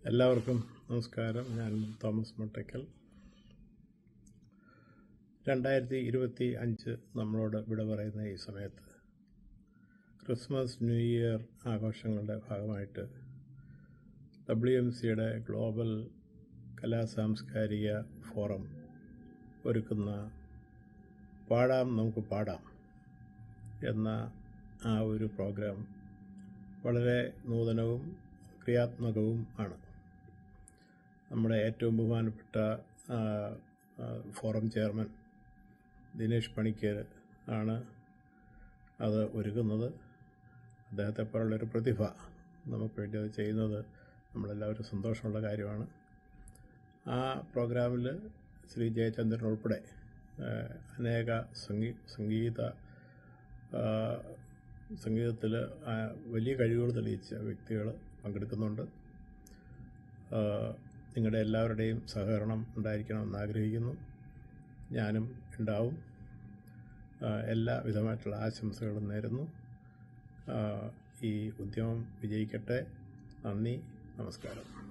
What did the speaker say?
എല്ലാവർക്കും നമസ്കാരം. ഞാൻ തോമസ് മുട്ടയ്ക്കൽ. 2025 നമ്മളോട് വിട പറയുന്ന ഈ സമയത്ത് ക്രിസ്മസ്, ന്യൂ ഇയർ ആഘോഷങ്ങളുടെ ഭാഗമായിട്ട് WMCയുടെ ഗ്ലോബൽ കലാസാംസ്കാരിക ഫോറം ഒരുക്കുന്ന പാടാം നമുക്ക് പാടാം എന്ന ആ ഒരു പ്രോഗ്രാം വളരെ നൂതനവും ക്രിയാത്മകവും ആണ്. നമ്മുടെ ഏറ്റവും ബഹുമാനപ്പെട്ട ഫോറം ചെയർമാൻ ദിനേശ് പണിക്കർ ആണ് അത് ഒരുക്കുന്നത്. അദ്ദേഹത്തെ പോലുള്ളൊരു പ്രതിഭ നമുക്ക് വേണ്ടി അത് ചെയ്യുന്നത് നമ്മളെല്ലാവരും സന്തോഷമുള്ള കാര്യമാണ്. ആ പ്രോഗ്രാമിൽ ശ്രീ ജയചന്ദ്രൻ ഉൾപ്പെടെ അനേക സംഗീതത്തിൽ വലിയ കഴിവുകൾ തെളിയിച്ച വ്യക്തികൾ പങ്കെടുക്കുന്നുണ്ട്. നിങ്ങളുടെ എല്ലാവരുടെയും സഹകരണം ഉണ്ടായിരിക്കണമെന്ന് ആഗ്രഹിക്കുന്നു. ഞാനും ഉണ്ടാവും. എല്ലാ വിധമായിട്ടുള്ള ആശംസകളും നേരുന്നു. ഈ ഉദ്യമം വിജയിക്കട്ടെ. നന്ദി, നമസ്കാരം.